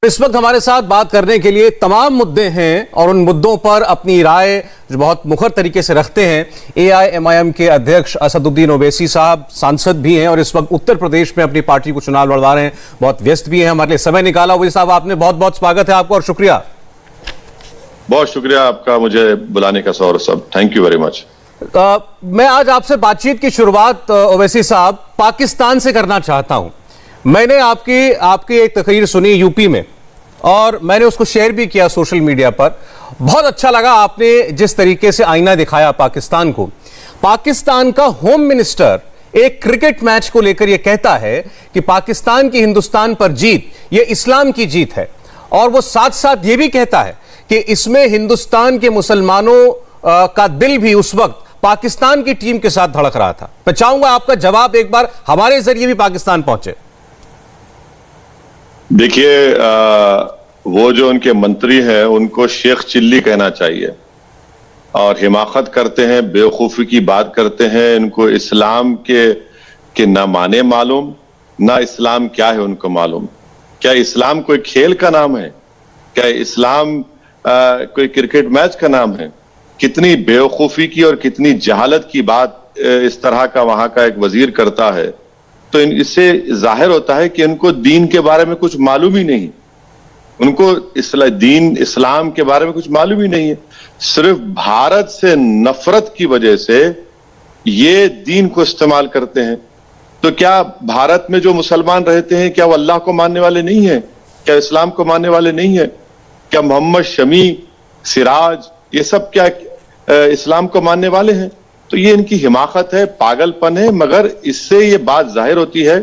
इस वक्त हमारे साथ बात करने के लिए तमाम मुद्दे हैं और उन मुद्दों पर अपनी राय जो बहुत मुखर तरीके से रखते हैं AIMIM के अध्यक्ष असदुद्दीन ओवैसी साहब, सांसद भी हैं और इस वक्त उत्तर प्रदेश में अपनी पार्टी को चुनाव लड़वा रहे हैं, बहुत व्यस्त भी हैं। हमारे लिए समय निकाला। ओवैसी साहब, आपने बहुत बहुत स्वागत है आपको और शुक्रिया। बहुत शुक्रिया आपका मुझे बुलाने का सौर सब, थैंक यू वेरी मच। मैं आज आपसे बातचीत की शुरुआत ओवैसी साहब पाकिस्तान से करना चाहता हूं। मैंने आपकी एक तकरीर सुनी यूपी में और मैंने उसको शेयर भी किया सोशल मीडिया पर। बहुत अच्छा लगा आपने जिस तरीके से आईना दिखाया पाकिस्तान को। पाकिस्तान का होम मिनिस्टर एक क्रिकेट मैच को लेकर यह कहता है कि पाकिस्तान की हिंदुस्तान पर जीत यह इस्लाम की जीत है, और वो साथ साथ यह भी कहता है कि इसमें हिंदुस्तान के मुसलमानों का दिल भी उस वक्त पाकिस्तान की टीम के साथ धड़क रहा था। मैं चाहूंगा आपका जवाब एक बार हमारे जरिए भी पाकिस्तान पहुंचे। देखिए, वो जो उनके मंत्री हैं उनको शेख चिल्ली कहना चाहिए और हिमाकत करते हैं, बेवकूफी की बात करते हैं। इनको इस्लाम के ना माने मालूम, ना इस्लाम क्या है उनको मालूम। क्या इस्लाम कोई खेल का नाम है? क्या इस्लाम कोई क्रिकेट मैच का नाम है? कितनी बेवकूफी की और कितनी जहालत की बात इस तरह का वहां का एक वजीर करता है। तो इससे जाहिर होता है कि इनको दीन के बारे में कुछ मालूम ही नहीं, उनको दीन इस्लाम के बारे में कुछ मालूम ही नहीं है। सिर्फ भारत से नफरत की वजह से ये दीन को इस्तेमाल करते हैं। तो क्या भारत में जो मुसलमान रहते हैं, क्या वो अल्लाह को मानने वाले नहीं है? क्या इस्लाम को मानने वाले नहीं है? क्या मोहम्मद शमी, सिराज, ये सब क्या इस्लाम को मानने वाले हैं? तो ये इनकी हिमाकत है, पागलपन है। मगर इससे ये बात जाहिर होती है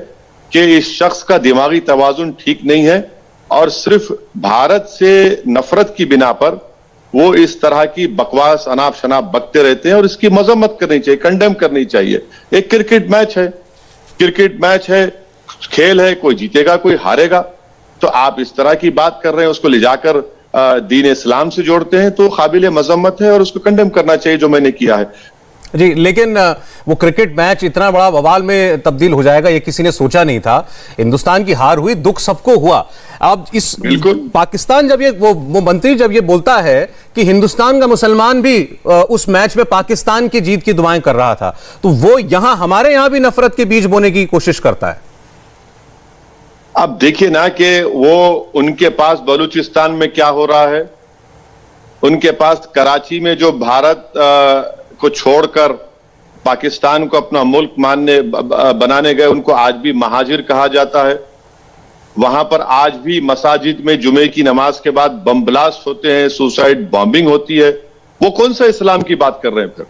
कि इस शख्स का दिमागी तवाजुन ठीक नहीं है और सिर्फ भारत से नफरत की बिना पर वो इस तरह की बकवास अनाप शनाप बकते रहते हैं और इसकी मजम्मत करनी चाहिए, कंडेम करनी चाहिए। एक क्रिकेट मैच है, खेल है, कोई जीतेगा कोई हारेगा। तो आप इस तरह की बात कर रहे हैं, उसको ले जाकर दीन इस्लाम से जोड़ते हैं, तो काबिल मजम्मत है और उसको कंडेम करना चाहिए जो मैंने किया है जी। लेकिन वो क्रिकेट मैच इतना बड़ा बवाल में तब्दील हो जाएगा ये किसी ने सोचा नहीं था। हिंदुस्तान की हार हुई, दुख सबको हुआ। अब इस पाकिस्तान जब वो मंत्री जब ये बोलता है कि हिंदुस्तान का मुसलमान भी उस मैच में पाकिस्तान की जीत की दुआएं कर रहा था, तो वो यहां हमारे यहां भी नफरत के बीज बोने की कोशिश करता है। अब देखिए ना कि वो उनके पास बलूचिस्तान में क्या हो रहा है, उनके पास कराची में जो भारत को छोड़कर पाकिस्तान को अपना मुल्क बनाने गए, उनको आज भी महाजिर कहा जाता है। वहां पर आज भी मसाजिद में जुमे की नमाज के बाद बम ब्लास्ट होते हैं, सुसाइड बॉम्बिंग होती है। वो कौन सा इस्लाम की बात कर रहे हैं? फिर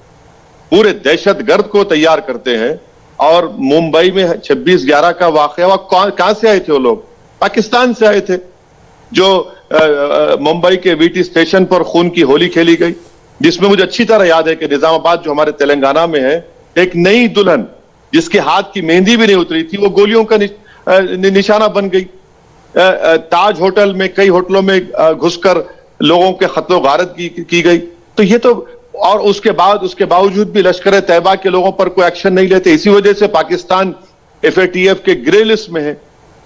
पूरे दहशतगर्द को तैयार करते हैं। और मुंबई में 26/11 का वाकया हुआ, कहां से आए थे वो लोग? पाकिस्तान से आए थे। जो मुंबई के वीटी स्टेशन पर खून की होली खेली गई, जिसमें मुझे अच्छी तरह याद है कि निजामाबाद जो हमारे तेलंगाना में है, एक नई दुल्हन जिसके हाथ की मेहंदी भी नहीं उतरी थी, वो गोलियों का निशाना बन गई। ताज होटल में, कई होटलों में घुसकर लोगों के कत्लो गारत की गई। तो ये तो, और उसके बावजूद भी लश्कर तैयबा के लोगों पर कोई एक्शन नहीं लेते। इसी वजह से पाकिस्तान FATF के ग्रे लिस्ट में है।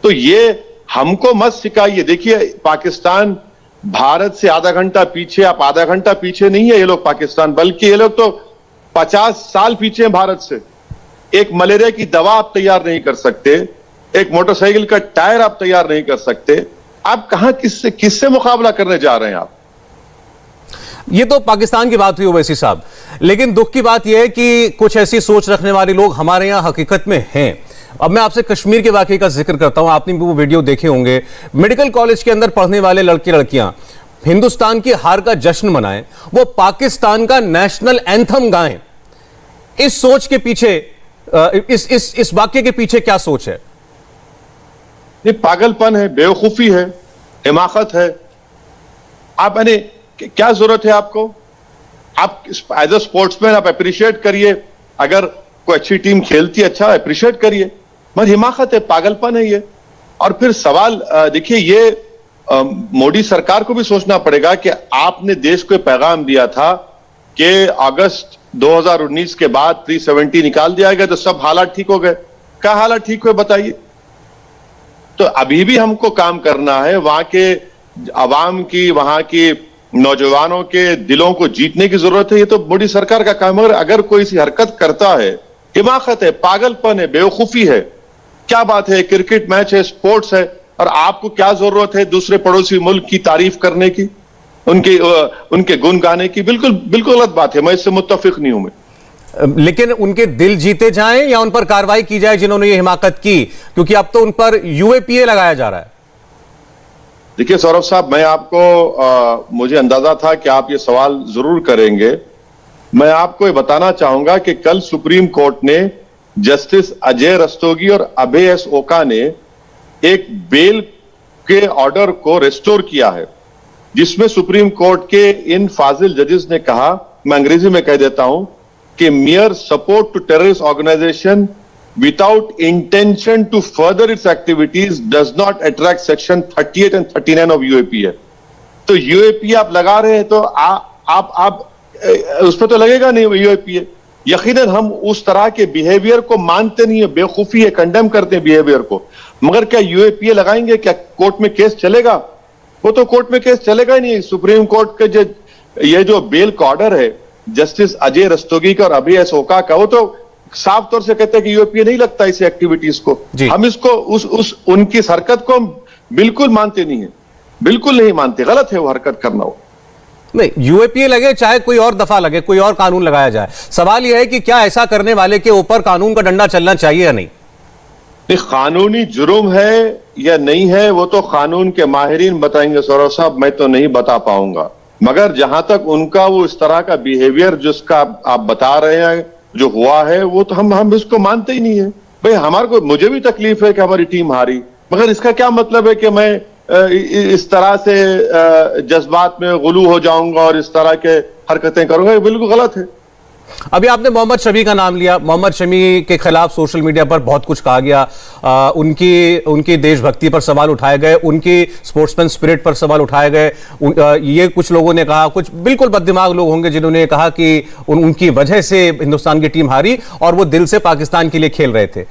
तो ये हमको मत सिखाइए। देखिए, पाकिस्तान भारत से आधा घंटा पीछे, आप आधा घंटा पीछे नहीं है ये लोग पाकिस्तान, बल्कि ये लोग तो 50 साल पीछे हैं भारत से। एक मलेरिया की दवा आप तैयार नहीं कर सकते, एक मोटरसाइकिल का टायर आप तैयार नहीं कर सकते। आप कहां किससे मुकाबला करने जा रहे हैं आप? ये तो पाकिस्तान की बात हुई ओवैसी साहब, लेकिन दुख की बात यह है कि कुछ ऐसी सोच रखने वाले लोग हमारे यहां हकीकत में हैं। अब मैं आपसे कश्मीर के वाकये का जिक्र करता हूं। आपने भी वो वीडियो देखे होंगे। मेडिकल कॉलेज के अंदर पढ़ने वाले लड़के लड़कियां हिंदुस्तान की हार का जश्न मनाएं, वो पाकिस्तान का नेशनल एंथम गाएं। इस सोच के पीछे, इस वाक्य के पीछे क्या सोच है? ये पागलपन है, बेवकूफी है, हिमाकत है। आप क्या जरूरत है आपको? आप एज अ स्पोर्ट्समैन आप अप्रिशिएट करिए। अगर कोई अच्छी टीम खेलती है, अच्छा अप्रिशिएट करिए। मगर हिमाकत है, पागलपन है ये। और फिर सवाल देखिए, ये मोदी सरकार को भी सोचना पड़ेगा कि आपने देश को पैगाम दिया था कि अगस्त 2019 के बाद 370 निकाल दिया गया तो सब हालात ठीक हो गए। क्या हालात ठीक हुए बताइए? तो अभी भी हमको काम करना है, वहां के अवाम की, वहां की नौजवानों के दिलों को जीतने की जरूरत है। ये तो मोदी सरकार का काम है। मगर अगर कोई सी हरकत करता है, हिमाकत है, पागलपन है, बेवकूफी है, क्या बात है, क्रिकेट मैच है, स्पोर्ट्स है, और आपको क्या जरूरत है दूसरे पड़ोसी मुल्क की तारीफ करने की, उनके गुण गाने की? बिल्कुल बिल्कुल गलत बात है, मैं इससे मुत्तफिक नहीं हूं मैं। लेकिन उनके दिल जीते जाएं या उन पर कार्रवाई की जाए जिन्होंने ये हिमाकत की, क्योंकि अब तो उन पर यूएपीए लगाया जा रहा है। देखिए सौरभ साहब, मैं आपको मुझे अंदाजा था कि आप ये सवाल जरूर करेंगे। मैं आपको ये बताना चाहूंगा कि कल सुप्रीम कोर्ट ने जस्टिस अजय रस्तोगी और अभय एस ओका ने एक बेल के ऑर्डर को रेस्टोर किया है, जिसमें सुप्रीम कोर्ट के इन फाजिल जजेस ने कहा, मैं अंग्रेजी में कह देता हूं, कि mere support to terrorist organisation without intention to further its activities does not attract section 38 and 39 of UAPA। तो UAPA आप लगा रहे हैं तो आप उस पर तो लगेगा नहीं UAPA। यकीनन हम उस तरह के बिहेवियर को मानते नहीं है, बेवकूफी है, कंडेम करते हैं बिहेवियर को। मगर क्या UAPA लगाएंगे, क्या कोर्ट में केस चलेगा? वो तो कोर्ट में केस चलेगा ही नहीं। सुप्रीम कोर्ट के ये जो बेल का ऑर्डर है जस्टिस अजय रस्तोगी का और अभय एस ओका का, वो तो साफ तौर से कहते हैं कि UAPA नहीं लगता इस एक्टिविटीज को। हम इसको उनकी इस हरकत को हम बिल्कुल मानते नहीं है, बिल्कुल नहीं मानते, गलत है वो हरकत करना। वो नहीं, UAPA लगे चाहे कोई और दफा लगे, कोई और कानून लगाया जाए, सवाल यह है कि क्या ऐसा करने वाले के ऊपर कानून का डंडा चलना चाहिए या नहीं? कानूनी जुर्म है या नहीं है वो तो कानून के माहिरीन बताएंगे सौरभ साहब, मैं तो नहीं बता पाऊंगा। मगर जहां तक उनका वो इस तरह का बिहेवियर जिसका आप बता रहे हैं जो हुआ है, वो तो हम इसको मानते ही नहीं है। भाई हमारे को, मुझे भी तकलीफ है कि हमारी टीम हारी, मगर इसका क्या मतलब है कि मैं इस तरह से जज्बात में गुलू हो जाऊंगा और इस तरह के हरकतें करूंगा? ये बिल्कुल गलत है। अभी आपने मोहम्मद शमी का नाम लिया। मोहम्मद शमी के खिलाफ सोशल मीडिया पर बहुत कुछ कहा गया, उनकी देशभक्ति पर सवाल उठाए गए, उनकी स्पोर्ट्समैन स्पिरिट पर सवाल उठाए गए। ये कुछ लोगों ने कहा, कुछ बिल्कुल बददिमाग लोग होंगे जिन्होंने कहा कि उनकी वजह से हिंदुस्तान की टीम हारी और वो दिल से पाकिस्तान के लिए खेल रहे थे।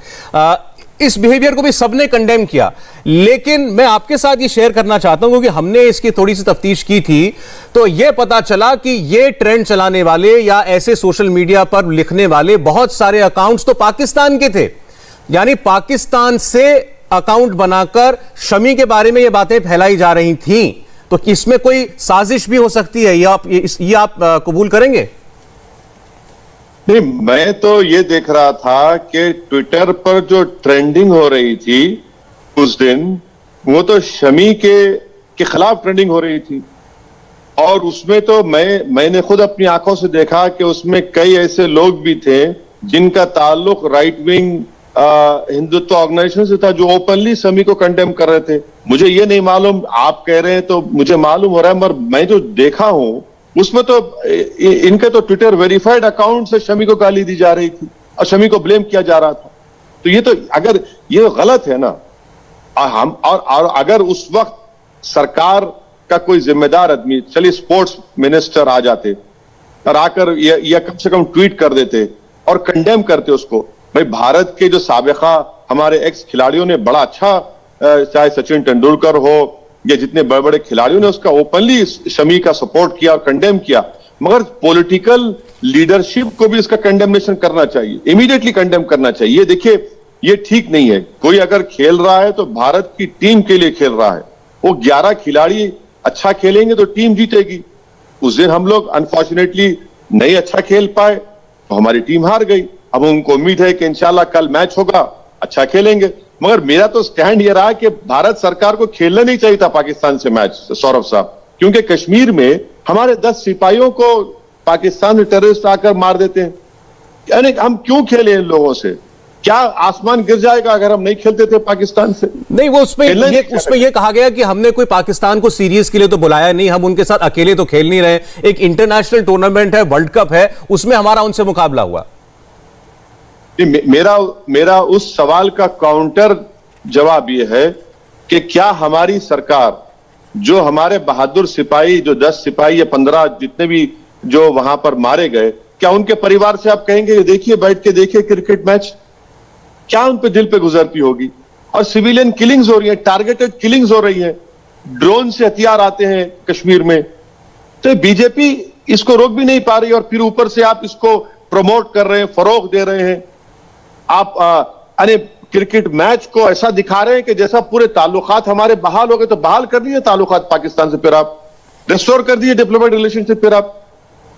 इस बिहेवियर को भी सबने कंडेम किया, लेकिन मैं आपके साथ ये शेयर करना चाहता हूं क्योंकि हमने इसकी थोड़ी सी तफ्तीश की थी, तो यह पता चला कि ये ट्रेंड चलाने वाले या ऐसे सोशल मीडिया पर लिखने वाले बहुत सारे अकाउंट्स तो पाकिस्तान के थे, यानी पाकिस्तान से अकाउंट बनाकर शमी के बारे में ये बातें फैलाई जा रही थीं। तो इसमें कोई साजिश भी हो सकती है, ये आप कबूल करेंगे? नहीं, मैं तो ये देख रहा था कि ट्विटर पर जो ट्रेंडिंग हो रही थी उस दिन, वो तो शमी के खिलाफ ट्रेंडिंग हो रही थी। और उसमें तो मैंने खुद अपनी आंखों से देखा कि उसमें कई ऐसे लोग भी थे जिनका ताल्लुक राइट विंग हिंदुत्व ऑर्गेनाइजेशन से था, जो ओपनली शमी को कंडेम कर रहे थे। मुझे ये नहीं मालूम, आप कह रहे हैं तो मुझे मालूम हो रहा है, मगर मैं जो देखा हूं उसमें तो इनके तो ट्विटर वेरीफाइड अकाउंट से शमी को गाली दी जा रही थी और शमी को ब्लेम किया जा रहा था। तो ये तो, अगर ये गलत है ना, और अगर उस वक्त सरकार का कोई जिम्मेदार आदमी, चलिए स्पोर्ट्स मिनिस्टर आ जाते और आकर या कम से कम ट्वीट कर देते और कंडेम करते उसको। भाई भारत के जो साबिका हमारे एक्स खिलाड़ियों ने बड़ा अच्छा, चाहे सचिन तेंदुलकर हो या जितने बड़े बड़े खिलाड़ियों ने उसका ओपनली शमी का सपोर्ट किया और कंडेम किया, मगर पॉलिटिकल लीडरशिप को भी इसका कंडेमनेशन करना चाहिए, इमीडिएटली कंडेम करना चाहिए। देखिए ये ठीक नहीं है। कोई अगर खेल रहा है तो भारत की टीम के लिए खेल रहा है, वो 11 खिलाड़ी अच्छा खेलेंगे तो टीम जीतेगी। उस दिन हम लोग अनफॉर्चुनेटली नहीं अच्छा खेल पाए तो हमारी टीम हार गई। अब उनको उम्मीद है कि इंशाल्लाह कल मैच होगा, अच्छा खेलेंगे। मगर मेरा तो स्टैंड ये रहा कि भारत सरकार को खेलना नहीं चाहिए था पाकिस्तान से मैच, सौरभ साहब, क्योंकि कश्मीर में हमारे 10 सिपाहियों को पाकिस्तान से टेररिस्ट आकर मार देते हैं। यानी हम क्यों खेले इन लोगों से? क्या आसमान गिर जाएगा अगर हम नहीं खेलते थे पाकिस्तान से? नहीं, वो उसमें ये कहा गया कि हमने कोई पाकिस्तान को सीरीज के लिए तो बुलाया नहीं, हम उनके साथ अकेले तो खेल नहीं रहे। एक इंटरनेशनल टूर्नामेंट है, वर्ल्ड कप है, उसमें हमारा उनसे मुकाबला हुआ। मेरा उस सवाल का काउंटर जवाब यह है कि क्या हमारी सरकार, जो हमारे बहादुर सिपाही, जो 10 सिपाही या 15 जितने भी जो वहां पर मारे गए, क्या उनके परिवार से आप कहेंगे देखिए, बैठ के देखिए क्रिकेट मैच? क्या उन पे दिल पे गुजरती होगी? और सिविलियन किलिंग्स हो रही है, टारगेटेड किलिंग्स हो रही है, ड्रोन से हथियार आते हैं कश्मीर में। तो बीजेपी इसको रोक भी नहीं पा रही और फिर ऊपर से आप इसको प्रमोट कर रहे हैं, फरोग दे रहे हैं। आप क्रिकेट मैच को ऐसा दिखा रहे हैं कि जैसा पूरे ताल्लुकात हमारे बहाल हो गए। तो बहाल कर दिए ताल्लुकात पाकिस्तान से, फिर आप रिस्टोर कर दिए डिप्लोमेटिक रिलेशनशिप, फिर आप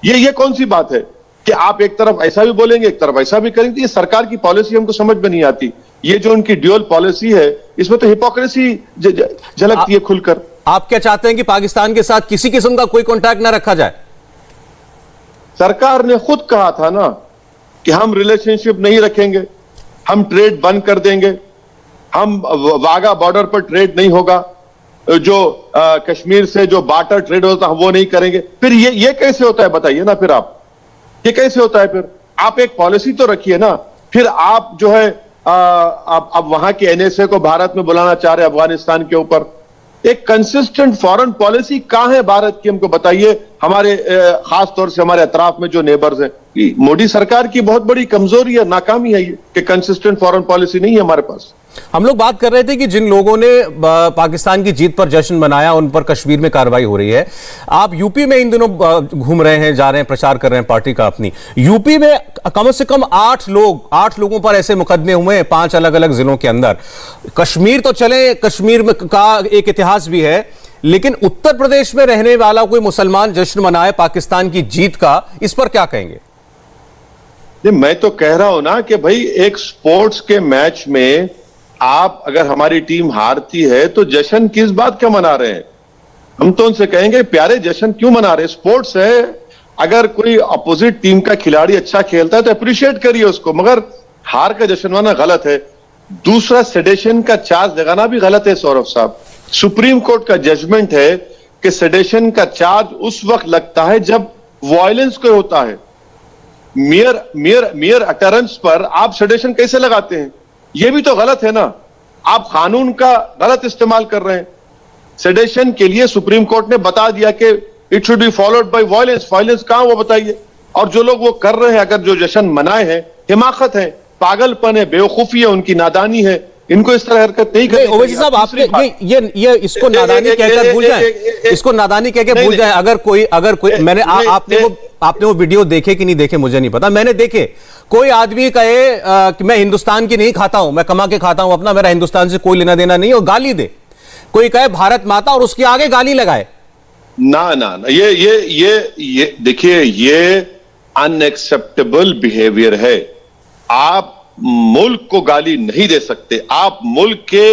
ये कौन सी बात है कि आप एक तरफ ऐसा भी बोलेंगे एक तरफ ऐसा भी करेंगे। ये सरकार की पॉलिसी हमको समझ में नहीं आती। ये जो उनकी ड्यूअल पॉलिसी है इसमें तो हिपोक्रेसी झलकती है खुलकर। आप क्या चाहते हैं कि पाकिस्तान के साथ किसी किस्म का कोई कॉन्टैक्ट ना रखा जाए? सरकार ने खुद कहा था ना कि हम रिलेशनशिप नहीं रखेंगे, हम ट्रेड बंद कर देंगे, हम वाघा बॉर्डर पर ट्रेड नहीं होगा, जो कश्मीर से जो बार्टर ट्रेड होता है वो नहीं करेंगे। फिर ये कैसे होता है बताइए ना, फिर आप ये कैसे होता है? फिर आप एक पॉलिसी तो रखिए ना। फिर आप जो है आप वहां के एनएसए को भारत में बुलाना चाह रहे हैं अफगानिस्तान के ऊपर। एक कंसिस्टेंट फॉरेन पॉलिसी कहां है भारत की, हमको बताइए। हमारे खास तौर से हमारे अतराफ में जो नेबर्स हैं, मोदी सरकार की बहुत बड़ी कमजोरी है, नाकामी है ये कि कंसिस्टेंट फॉरेन पॉलिसी नहीं है हमारे पास। हम लोग बात कर रहे थे कि जिन लोगों ने पाकिस्तान की जीत पर जश्न मनाया उन पर कश्मीर में कार्रवाई हो रही है। आप यूपी में इन दिनों घूम रहे हैं, जा रहे हैं, प्रचार कर रहे हैं पार्टी का अपनी। यूपी में कम से कम 8 लोगों पर ऐसे मुकदमे हुए हैं 5 अलग अलग जिलों के अंदर। कश्मीर तो चले, कश्मीर में का एक इतिहास भी है, लेकिन उत्तर प्रदेश में रहने वाला कोई मुसलमान जश्न मनाए पाकिस्तान की जीत का, इस पर क्या कहेंगे? मैं तो कह रहा हूं ना कि भाई एक स्पोर्ट्स के मैच में आप अगर हमारी टीम हारती है तो जश्न किस बात का मना रहे हैं? हम तो उनसे कहेंगे प्यारे जश्न क्यों मना रहे हैं? स्पोर्ट्स है। अगर कोई अपोजिट टीम का खिलाड़ी अच्छा खेलता है तो अप्रिशिएट करिए उसको, मगर हार का जश्न मनाना गलत है। दूसरा, सेडेशन का चार्ज लगाना भी गलत है सौरभ साहब। सुप्रीम कोर्ट का जजमेंट है कि सेडेशन का चार्ज उस वक्त लगता है जब वायलेंस कोई होता है। मियर अटरेंस पर आप सेडेशन कैसे लगाते हैं? यह भी तो गलत है ना। आप कानून का गलत इस्तेमाल कर रहे हैं। सेडेशन के लिए सुप्रीम कोर्ट ने बता दिया कि it should be followed by violence. Violence कहां वो बताइए? और जो लोग वो कर रहे हैं, अगर जो जश्न मनाए हैं, हिमाकत है, पागलपन है, बेवकूफी है, उनकी नादानी है। इनको इस तरह हरकत नहीं करनी। ओवैसी साहब, आपने ये इसको नादानी कहकर भूल जाए, इसको नादानी कहकर भूल जाए। अगर कोई मैंने आपने वो वीडियो देखे कि नहीं देखे मुझे नहीं पता, मैंने देखे। कोई आदमी कहे कि मैं हिंदुस्तान की नहीं खाता हूं, मैं कमा के खाता हूं अपना, मेरा हिंदुस्तान से कोई लेना देना नहीं, और गाली दे। कोई कहे भारत माता और उसके आगे गाली लगाए। ना ये देखिए, ये अनएक्सेप्टेबल बिहेवियर है। आप मुल्क को गाली नहीं दे सकते। आप मुल्क के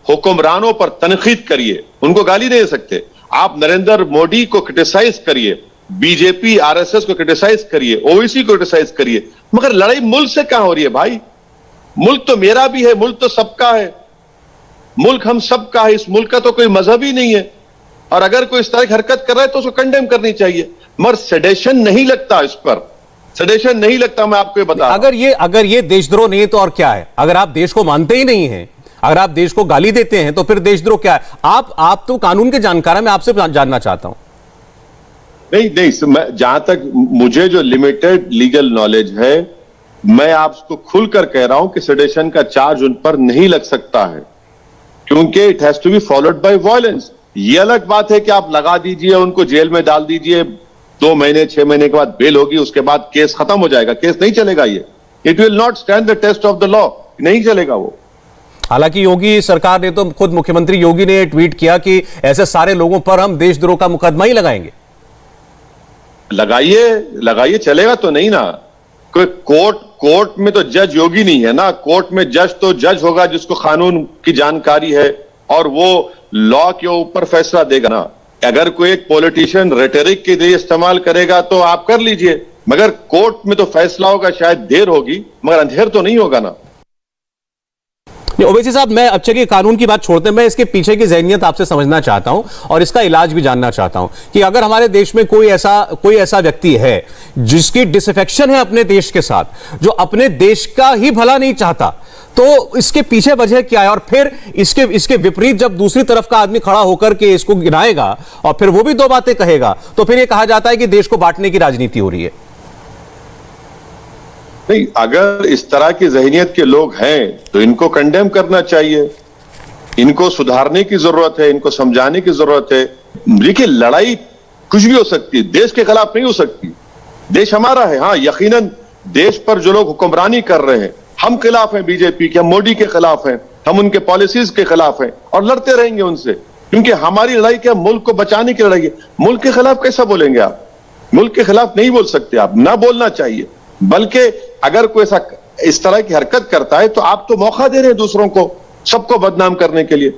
हुक्मरानों पर तनकीद करिए, उनको गाली नहीं दे सकते। आप नरेंद्र मोदी को क्रिटिसाइज करिए, बीजेपी आरएसएस को क्रिटिसाइज करिए, ओवैसी को क्रिटिसाइज करिए, मगर लड़ाई मुल्क से कहां हो रही है भाई? मुल्क तो मेरा भी है, मुल्क तो सबका है, मुल्क हम सबका है। इस मुल्क का तो कोई मजहब ही नहीं है। और अगर कोई इस तरह की हरकत कर रहा है तो उसको कंडेम करनी चाहिए, मगर सेडेशन नहीं लगता, इस पर सेडेशन नहीं लगता। मैं आपको ये बता, अगर ये देशद्रोह नहीं है तो और क्या है? अगर आप देश को मानते ही नहीं हैं, अगर आप देश को गाली देते हैं तो फिर देशद्रोह क्या है? आप तो कानून के जानकार हैं, मैं आपसे जानना चाहता हूं। नहीं, मैं जहां तक मुझे जो लिमिटेड लीगल नॉलेज है, मैं आपको खुलकर कह रहा हूं कि सेडेशन का चार्ज उन पर नहीं लग सकता है, क्योंकि it has to be followed by violence. ये अलग बात है कि आप लगा दीजिए, उनको जेल में डाल दीजिए, 2 महीने 6 महीने के बाद बेल होगी, उसके बाद केस खत्म हो जाएगा। केस नहीं चलेगा, ये it will not stand the test of the law, नहीं चलेगा वो। हालांकि योगी सरकार ने तो, खुद मुख्यमंत्री योगी ने ट्वीट किया कि ऐसे सारे लोगों पर हम देशद्रोह का मुकदमा ही लगाएंगे। लगाइए, चलेगा तो नहीं ना। कोई कोर्ट में तो जज योगी नहीं है ना। कोर्ट में जज तो जज होगा जिसको कानून की जानकारी है और वो लॉ के ऊपर फैसला देगा ना। अगर कोई एक पॉलिटिशियन रेटरिक के लिए इस्तेमाल करेगा तो आप कर लीजिए, मगर कोर्ट में तो फैसला होगा, शायद देर होगी मगर अंधेर तो नहीं होगा ना। ओवैसी साहब, मैं अब चलिए कानून की बात छोड़ते हैं, मैं इसके पीछे की ज़हनियत आपसे समझना चाहता हूं और इसका इलाज भी जानना चाहता हूं कि अगर हमारे देश में कोई ऐसा व्यक्ति है जिसकी डिसअफेक्शन है अपने देश के साथ, जो अपने देश का ही भला नहीं चाहता, तो इसके पीछे वजह क्या है? और फिर इसके विपरीत जब दूसरी तरफ का आदमी खड़ा होकर के इसको गिनाएगा और फिर वो भी 2 बातें कहेगा, तो फिर यह कहा जाता है कि देश को बांटने की राजनीति हो रही है। नहीं, अगर इस तरह की ज़हनियत के लोग हैं तो इनको कंडेम करना चाहिए। इनको सुधारने की जरूरत है, इनको समझाने की जरूरत है। देखिए, लड़ाई कुछ भी हो सकती है, देश के खिलाफ नहीं हो सकती। देश हमारा है। हाँ, यकीनन देश पर जो लोग हुक्मरानी कर रहे हैं, हम खिलाफ हैं बीजेपी के, हम मोदी के खिलाफ हैं, हम उनके पॉलिसीज के खिलाफ हैं और लड़ते रहेंगे उनसे, क्योंकि हमारी लड़ाई क्या, मुल्क को बचाने की लड़ाई है। मुल्क के खिलाफ कैसा बोलेंगे आप? मुल्क के खिलाफ नहीं बोल सकते आप, ना बोलना चाहिए। बल्कि अगर कोई ऐसा इस तरह की हरकत करता है तो आप तो मौका दे रहे हैं दूसरों को, सबको बदनाम करने के लिए।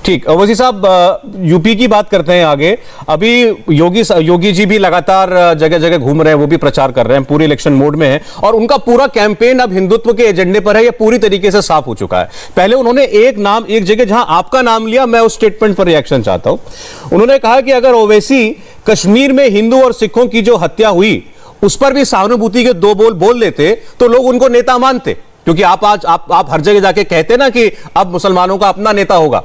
ठीक, ओवैसी साहब, यूपी की बात करते हैं आगे। अभी योगी जी भी लगातार जगह जगह घूम रहे हैं, वो भी प्रचार कर रहे हैं, पूरे इलेक्शन मोड में है और उनका पूरा कैंपेन अब हिंदुत्व के एजेंडे पर है। यह पूरी तरीके से साफ हो चुका है। पहले उन्होंने एक जगह जहां आपका नाम लिया, मैं उस स्टेटमेंट पर रिएक्शन चाहता हूं। उन्होंने कहा कि अगर ओवैसी कश्मीर में हिंदू और सिखों की जो हत्या हुई उस पर भी सहानुभूति के दो बोल लेते तो लोग उनको नेता मानते, क्योंकि आप हर जगह जाके कहते ना कि अब मुसलमानों का अपना नेता होगा।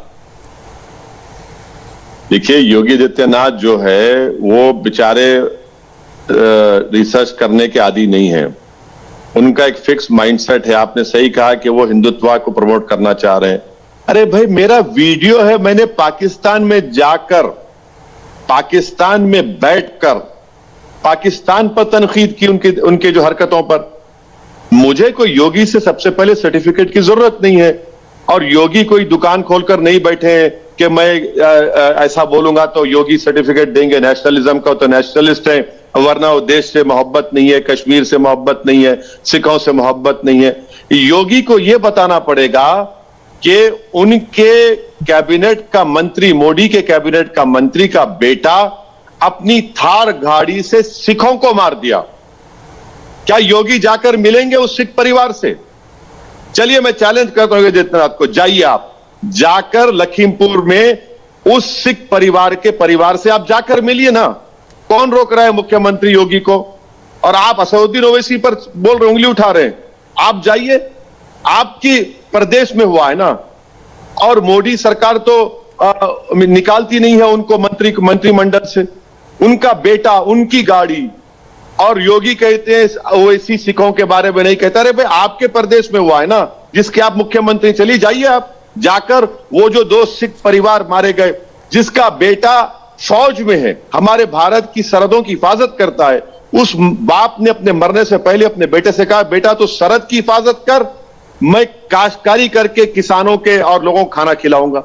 देखिए, योगी आदित्यनाथ जो है वो बेचारे रिसर्च करने के आदी नहीं है। उनका एक फिक्स माइंडसेट है। आपने सही कहा कि वो हिंदुत्व को प्रमोट करना चाह रहे हैं। अरे भाई, मेरा वीडियो है, मैंने पाकिस्तान में जाकर, पाकिस्तान में बैठकर पाकिस्तान पर तनकीद की, उनके जो हरकतों पर। मुझे कोई योगी से सबसे पहले सर्टिफिकेट की जरूरत नहीं है, और योगी कोई दुकान खोलकर नहीं बैठे हैं कि मैं ऐसा बोलूंगा तो योगी सर्टिफिकेट देंगे। नेशनलिज्म का तो नेशनलिस्ट है, वरना वो देश से मोहब्बत नहीं है, कश्मीर से मोहब्बत नहीं है, सिखों से मोहब्बत नहीं है। योगी को यह बताना पड़ेगा कि उनके कैबिनेट का मंत्री, मोदी के कैबिनेट का मंत्री का बेटा अपनी थार गाड़ी से सिखों को मार दिया। क्या योगी जाकर मिलेंगे उस सिख परिवार से? चलिए, मैं चैलेंज करता हूं आदित्यनाथ को, जाइए आप, जाकर लखीमपुर में उस सिख परिवार के परिवार से आप जाकर मिलिए ना। कौन रोक रहा है मुख्यमंत्री योगी को? और आप असदुद्दीन ओवैसी पर बोल रहे, उंगली उठा रहे हैं। आप जाइए, आपकी प्रदेश में हुआ है ना। और मोदी सरकार तो निकालती नहीं है उनको मंत्रिमंडल से। उनका बेटा, उनकी गाड़ी, और योगी कहते हैं ओवैसी सिखों के बारे में नहीं कहता। अरे भाई, आपके प्रदेश में हुआ है ना, जिसके आप मुख्यमंत्री। चलिए, जाइए आप, जाकर वो जो 2 सिख परिवार मारे गए, जिसका बेटा फौज में है, हमारे भारत की सरहदों की हिफाजत करता है, उस बाप ने अपने मरने से पहले अपने बेटे से कहा, बेटा तो सरहद की हिफाजत कर, मैं काश्तकारी करके किसानों के और लोगों को खाना खिलाऊंगा।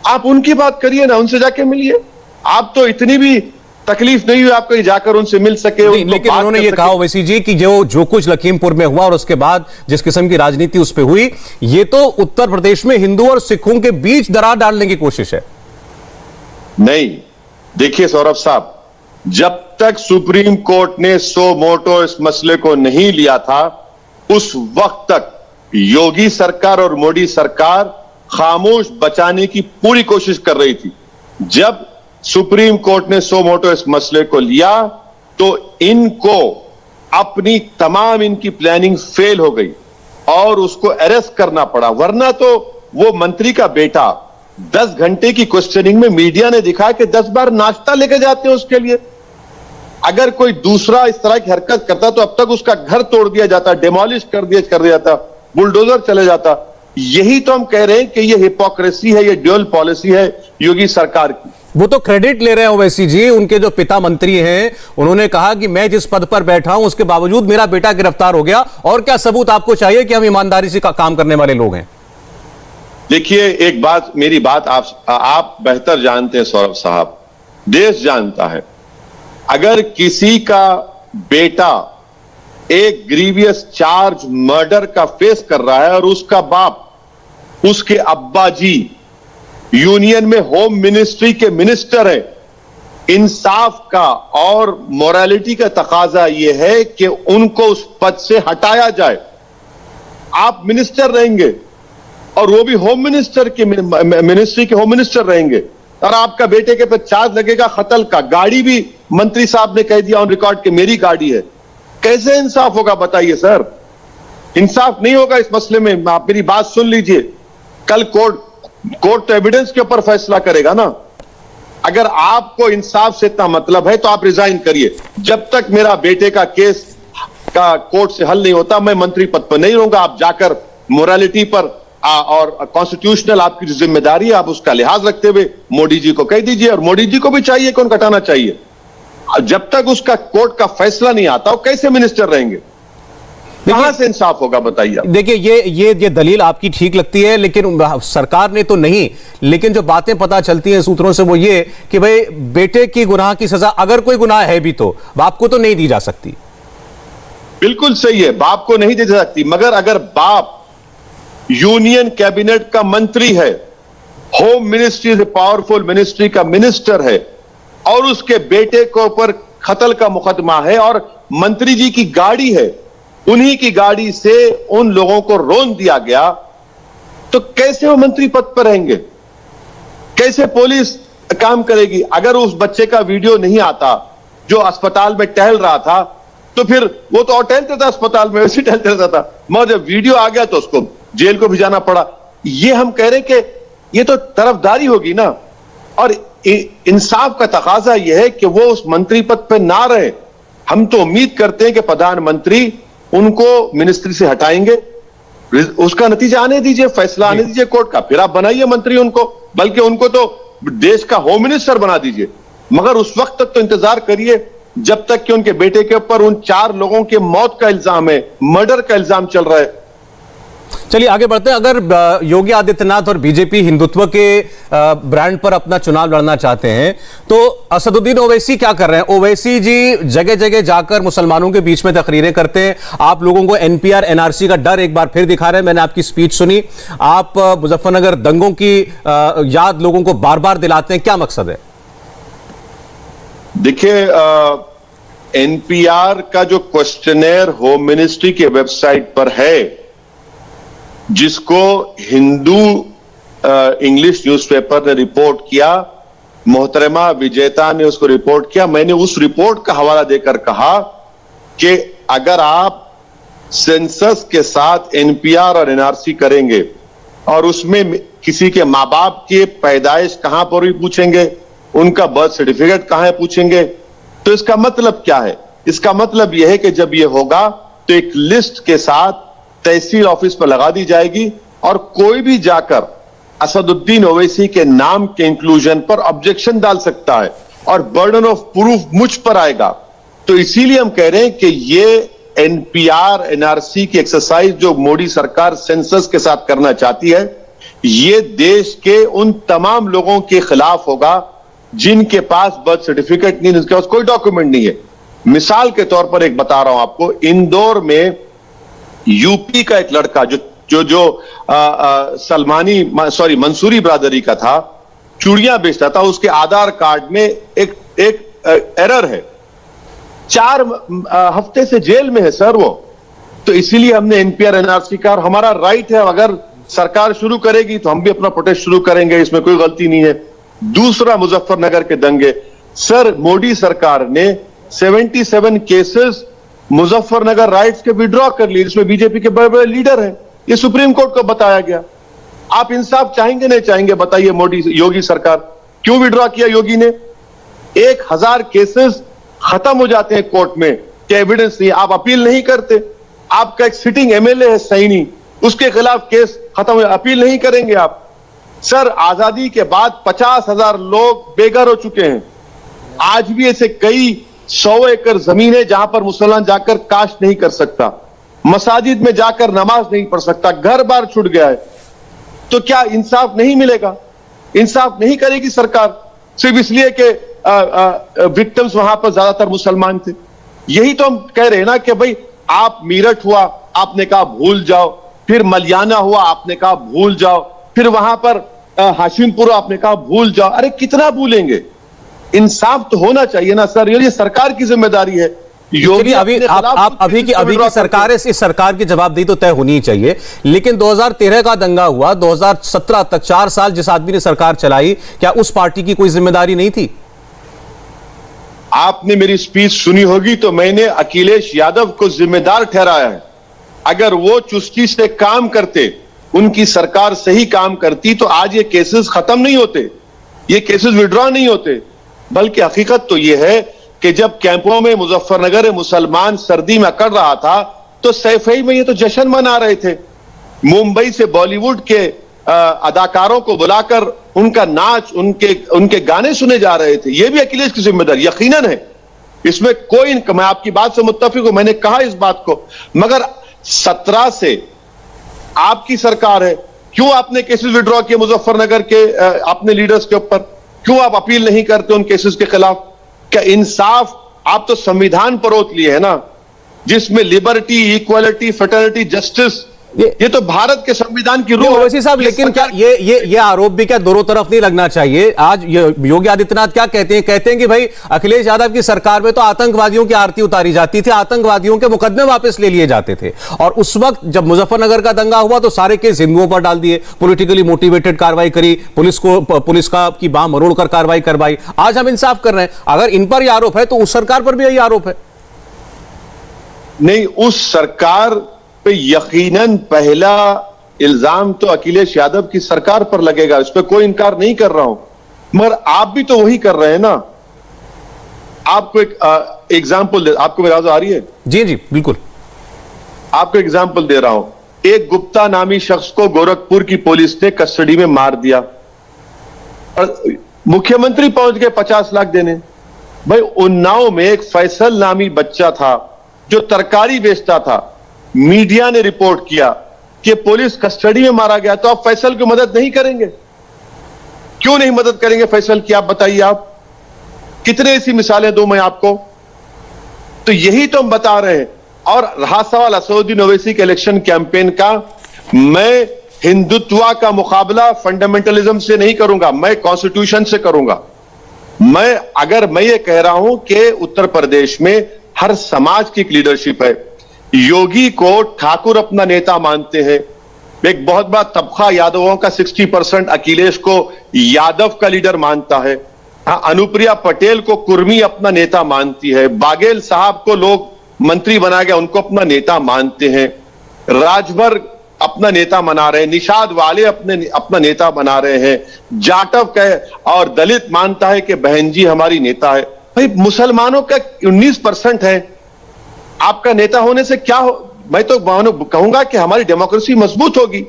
आप उनकी बात करिए ना, उनसे जाके मिलिए। आप तो इतनी भी तकलीफ नहीं हुई आपको जाकर उनसे मिल सके। लेकिन उन्होंने ये कहा ओवैसी जी कि जो कुछ लखीमपुर में हुआ और उसके बाद जिस किस्म की राजनीति उस पर हुई, ये तो उत्तर प्रदेश में हिंदू और सिखों के बीच दरार डालने की कोशिश है। नहीं, देखिए सौरभ साहब, जब तक सुप्रीम कोर्ट ने सो मोटो इस मसले को नहीं लिया था, उस वक्त तक योगी सरकार और मोदी सरकार खामोश बचाने की पूरी कोशिश कर रही थी। जब सुप्रीम कोर्ट ने सो मोटो इस मसले को लिया तो इनको अपनी तमाम इनकी प्लानिंग फेल हो गई और उसको अरेस्ट करना पड़ा। वरना तो वो मंत्री का बेटा 10 घंटे की क्वेश्चनिंग में मीडिया ने दिखाया कि 10 बार नाश्ता लेके जाते हैं उसके लिए। अगर कोई दूसरा इस तरह की हरकत करता तो अब तक उसका घर तोड़ दिया जाता, डिमोलिश कर दिया जाता, बुलडोजर चले जाता। यही तो हम कह रहे हैं कि ये हिपोक्रेसी है, ये ड्यूअल पॉलिसी है योगी सरकार की। वो तो क्रेडिट ले रहे हैं ओवैसी जी, उनके जो पिता मंत्री हैं उन्होंने कहा कि मैं जिस पद पर बैठा हूं उसके बावजूद मेरा बेटा गिरफ्तार हो गया, और क्या सबूत आपको चाहिए कि हम ईमानदारी से काम करने वाले लोग हैं। देखिए, एक बात, मेरी बात आप बेहतर जानते हैं सौरभ साहब, देश जानता है, अगर किसी का बेटा एक ग्रीवियस चार्ज मर्डर का फेस कर रहा है और उसका बाप, उसके अब्बा जी यूनियन में होम मिनिस्ट्री के मिनिस्टर है, इंसाफ का और मोरालिटी का तकाजा यह है कि उनको उस पद से हटाया जाए। आप मिनिस्टर रहेंगे और वो भी होम मिनिस्टर के मिनिस्ट्री के होम मिनिस्टर रहेंगे, और आपका बेटे के पे चार्ज लगेगा कत्ल का। गाड़ी भी मंत्री साहब ने कह दिया ऑन रिकॉर्ड कि मेरी गाड़ी है। कैसे इंसाफ होगा बताइए सर? इंसाफ नहीं होगा इस मसले में। आप मेरी बात सुन लीजिए, कल कोर्ट तो एविडेंस के ऊपर फैसला करेगा ना। अगर आपको इंसाफ से इतना मतलब है तो आप रिजाइन करिए। जब तक मेरा बेटे का केस का कोर्ट से हल नहीं होता, मैं मंत्री पद पर नहीं रहूंगा। आप जाकर मोरालिटी पर और कॉन्स्टिट्यूशनल आपकी जो जिम्मेदारी है आप उसका लिहाज रखते हुए मोदी जी को कह दीजिए, और मोदी जी को भी चाहिए कि उनको हटाना चाहिए। जब तक उसका कोर्ट का फैसला नहीं आता वो कैसे मिनिस्टर रहेंगे, कहां से इंसाफ होगा बताइए। देखिए ये दलील आपकी ठीक लगती है, लेकिन सरकार ने तो नहीं, लेकिन जो बातें पता चलती हैं सूत्रों से वो ये कि भाई बेटे की गुनाह की सजा अगर कोई गुनाह है भी तो बाप को तो नहीं दी जा सकती। बिल्कुल सही है, बाप को नहीं दी जा सकती, मगर अगर बाप यूनियन कैबिनेट का मंत्री है, होम मिनिस्ट्री से पावरफुल मिनिस्ट्री का मिनिस्टर है, और उसके बेटे के ऊपर कत्ल का मुकदमा है और मंत्री जी की गाड़ी है, उन्हीं की गाड़ी से उन लोगों को रोन दिया गया, तो कैसे वो मंत्री पद पर रहेंगे, कैसे पुलिस काम करेगी? अगर उस बच्चे का वीडियो नहीं आता जो अस्पताल में टहल रहा था, तो फिर वो तो और टहलता था अस्पताल में, वैसे टहलता रहता था, मगर जब वीडियो आ गया तो उसको जेल को भी जाना पड़ा। ये हम कह रहे कि ये तो तरफदारी होगी ना, और इंसाफ का तकाजा यह है कि वो उस मंत्री पद पर ना रहे। हम तो उम्मीद करते हैं कि प्रधानमंत्री उनको मिनिस्ट्री से हटाएंगे, उसका नतीजा आने दीजिए, फैसला आने दीजिए कोर्ट का, फिर आप बनाइए मंत्री उनको, बल्कि उनको तो देश का होम मिनिस्टर बना दीजिए। मगर उस वक्त तक तो इंतजार करिए जब तक कि उनके बेटे के ऊपर उन 4 लोगों के मौत का इल्जाम है, मर्डर का इल्जाम चल रहा है। चलिए आगे बढ़ते हैं। अगर योगी आदित्यनाथ और बीजेपी हिंदुत्व के ब्रांड पर अपना चुनाव लड़ना चाहते हैं तो असदुद्दीन ओवैसी क्या कर रहे हैं? ओवैसी जी जगह जगह जाकर मुसलमानों के बीच में तकरीरें करते हैं, आप लोगों को एनपीआर एनआरसी का डर एक बार फिर दिखा रहे हैं। मैंने आपकी स्पीच सुनी, आप मुजफ्फरनगर दंगों की याद लोगों को बार बार दिलाते हैं, क्या मकसद है? देखिए, एनपीआर का जो क्वेश्चनेयर होम मिनिस्ट्री के वेबसाइट पर है, जिसको हिंदू इंग्लिश न्यूज़पेपर ने रिपोर्ट किया, मोहतरमा विजेता ने उसको रिपोर्ट किया, मैंने उस रिपोर्ट का हवाला देकर कहा कि अगर आप सेंसस के साथ एनपीआर और एनआरसी करेंगे और उसमें किसी के मां बाप की पैदाइश कहां पर हुई पूछेंगे, उनका बर्थ सर्टिफिकेट कहां है पूछेंगे, तो इसका मतलब क्या है? इसका मतलब यह है कि जब यह होगा तो एक लिस्ट के साथ तहसील ऑफिस पर लगा दी जाएगी और कोई भी जाकर असदुद्दीन ओवैसी के नाम के इंक्लूजन पर ऑब्जेक्शन डाल सकता है और बर्डन ऑफ प्रूफ मुझ पर आएगा। तो इसीलिए हम कह रहे हैं कि ये एनपीआर एनआरसी की एक्सरसाइज जो मोदी सरकार सेंसस के साथ करना चाहती है, ये देश के उन तमाम लोगों के खिलाफ होगा जिनके पास बर्थ सर्टिफिकेट नहीं, जिनके पास कोई डॉक्यूमेंट नहीं है। मिसाल के तौर पर एक बता रहा हूं आपको, इंदौर में यूपी का एक लड़का जो मंसूरी ब्रादरी का था, चूड़ियां बेचता था, उसके आधार कार्ड में एक एरर है, 4 हफ्ते से जेल में है सर वो। तो इसीलिए हमने एनपीआर एनआरसी का, और हमारा राइट है, अगर सरकार शुरू करेगी तो हम भी अपना प्रोटेस्ट शुरू करेंगे, इसमें कोई गलती नहीं है। दूसरा, मुजफ्फरनगर के दंगे, सर मोदी सरकार ने 77 केसेस मुजफ्फरनगर राइट्स के विड्रॉ कर लिए, जिसमें बीजेपी के बड़े बड़े लीडर हैं, ये सुप्रीम कोर्ट को बताया गया। आप इंसाफ चाहेंगे नहीं चाहेंगे बताइए? योगी सरकार क्यों विड्रॉ किया योगी ने? 1000 केसेस खत्म हो जाते हैं कोर्ट में कि एविडेंस नहीं, आप अपील नहीं करते। आपका एक सिटिंग एमएलए है सैनी, उसके खिलाफ केस खत्म हो, अपील नहीं करेंगे आप? सर, आजादी के बाद 50,000 लोग बेघर हो चुके हैं। आज भी ऐसे कई 100 एकड़ जमीन है जहां पर मुसलमान जाकर काश नहीं कर सकता, मसाजिद में जाकर नमाज नहीं पढ़ सकता, घर बार छूट गया है। तो क्या इंसाफ नहीं मिलेगा? इंसाफ नहीं करेगी सरकार सिर्फ इसलिए कि विक्टिम्स वहां पर ज्यादातर मुसलमान थे? यही तो हम कह रहे हैं ना कि भाई, आप मेरठ हुआ आपने कहा भूल जाओ, फिर मलियाना हुआ आपने कहा भूल जाओ, फिर वहां पर हाशिमपुर आपने कहा भूल जाओ। अरे कितना भूलेंगे? इंसाफ तो होना चाहिए ना सर, ये सरकार की जिम्मेदारी है। योगी अभी आप अभी की सरकार है, इस सरकार की जवाबदेही तो तय होनी ही चाहिए। लेकिन 2013 का दंगा हुआ, 2017 तक 4 साल जिस आदमी ने सरकार चलाई, क्या उस पार्टी की कोई जिम्मेदारी नहीं थी? आपने मेरी स्पीच सुनी होगी तो मैंने अखिलेश यादव को जिम्मेदार ठहराया है। अगर वो चुस्ती से काम करते, उनकी सरकार सही काम करती, तो आज ये केसेस खत्म नहीं होते, ये केसेस विड्रॉ नहीं होते। बल्कि हकीकत तो यह है कि जब कैंपों में मुजफ्फरनगर मुसलमान सर्दी में अकड़ रहा था, तो सैफई में ये तो जश्न मना रहे थे। मुंबई से बॉलीवुड के अदाकारों को बुलाकर उनका नाच, उनके गाने सुने जा रहे थे। यह भी अखिलेश की जिम्मेदारी यकीनन है, इसमें कोई, मैं आपकी बात से मुत्तफिक हूं, मैंने कहा इस बात को। मगर 17 से आपकी सरकार है, क्यों आपने केसेस विड्रॉ किए मुजफ्फरनगर के अपने लीडर्स के ऊपर? क्यों आप अपील नहीं करते उन केसेस के खिलाफ? क्या इंसाफ? आप तो संविधान परोत लिए है ना, जिसमें लिबर्टी, इक्वालिटी, फ्रेटर्निटी, जस्टिस, ये तो भारत के संविधान की रूह है। ओवैसी साहब, लेकिन क्या ये आरोप भी क्या दोनों तरफ नहीं लगना चाहिए? आज योगी आदित्यनाथ क्या कहते हैं कि भाई अखिलेश यादव की सरकार में तो आतंकवादियों की आरती उतारी जाती थी, आतंकवादियों के मुकदमे वापस ले लिए जाते थे, और उस वक्त जब मुजफ्फरनगर का दंगा हुआ तो सारे केस हिंदुओं पर डाल दिए, पॉलिटिकली मोटिवेटेड कार्रवाई करी, पुलिस का की बाह मरोड़कर कार्रवाई करवाई। आज हम इंसाफ कर रहे हैं, अगर इन पर यह आरोप है तो उस सरकार पर भी यही आरोप है। नहीं, उस सरकार पे यकीनन पहला इल्जाम तो अखिलेश यादव की सरकार पर लगेगा, इस पे कोई इनकार नहीं कर रहा हूं, मगर आप भी तो वही कर रहे हैं ना। आपको एक एग्जाम्पल आपको मेरी आवाज आ रही है? जी जी बिल्कुल। आपको एग्जाम्पल दे रहा हूं। एक गुप्ता नामी शख्स को गोरखपुर की पुलिस ने कस्टडी में मार दिया और मुख्यमंत्री पहुंच गए 50 लाख देने। भाई उन्नाव में एक फैसल नामी बच्चा था जो तरकारी बेचता था, मीडिया ने रिपोर्ट किया कि पुलिस कस्टडी में मारा गया, तो आप फैसल की मदद नहीं करेंगे? क्यों नहीं मदद करेंगे फैसल की? आप बताइए, आप कितने ऐसी मिसालें दूं मैं आपको? तो यही तो हम बता रहे हैं। और रहा सवाल असदुद्दीन ओवैसी के इलेक्शन कैंपेन का, मैं हिंदुत्व का मुकाबला फंडामेंटलिज्म से नहीं करूंगा, मैं कॉन्स्टिट्यूशन से करूंगा। अगर मैं ये कह रहा हूं कि उत्तर प्रदेश में हर समाज की एक लीडरशिप है, योगी को ठाकुर अपना नेता मानते हैं, एक बहुत बड़ा तबका यादवों का 60% अखिलेश को यादव का लीडर मानता है, अनुप्रिया पटेल को कुर्मी अपना नेता मानती है, बाघेल साहब को लोग मंत्री बनाया गया उनको अपना नेता मानते हैं, राजभर अपना नेता बना रहे हैं, निषाद वाले अपना नेता बना रहे हैं, जाटव कहे और दलित मानता है कि बहन जी हमारी नेता है। भाई मुसलमानों का 19% है, आपका नेता होने से क्या हो? मैं तो कहूंगा कि हमारी डेमोक्रेसी मजबूत होगी।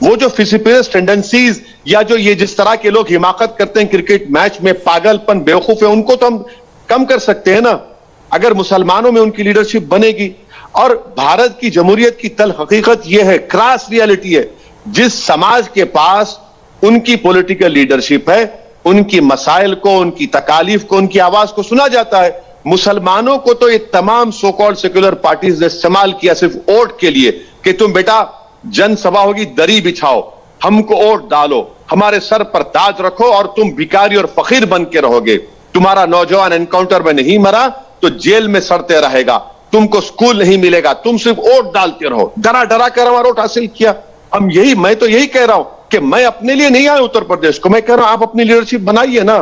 वो जो फिसिपियस टेंडेंसीज या जो ये जिस तरह के लोग हिमाकत करते हैं क्रिकेट मैच में, पागलपन, बेवकूफ है, उनको तो हम कम कर सकते हैं ना, अगर मुसलमानों में उनकी लीडरशिप बनेगी। और भारत की जमहूरियत की तल हकीकत यह है, क्रास रियलिटी है, जिस समाज के पास उनकी पॉलिटिकल लीडरशिप है, उनकी मसाइल को, उनकी तकालीफ को, उनकी आवाज को सुना जाता है। मुसलमानों को तो ये तमाम सो कॉल्ड सेक्युलर पार्टीज ने इस्तेमाल किया सिर्फ वोट के लिए कि तुम बेटा जनसभा होगी, दरी बिछाओ, हमको वोट डालो, हमारे सर पर ताज रखो और तुम भिखारी और फकीर बन के रहोगे, तुम्हारा नौजवान एनकाउंटर में नहीं मरा तो जेल में सड़ते रहेगा, तुमको स्कूल नहीं मिलेगा, तुम सिर्फ वोट डालते रहो। डरा डरा कर हमारा वोट हासिल किया। मैं तो यही कह रहा हूं कि मैं अपने लिए नहीं आया उत्तर प्रदेश को, मैं कह रहा हूं आप अपनी लीडरशिप बनाइए ना,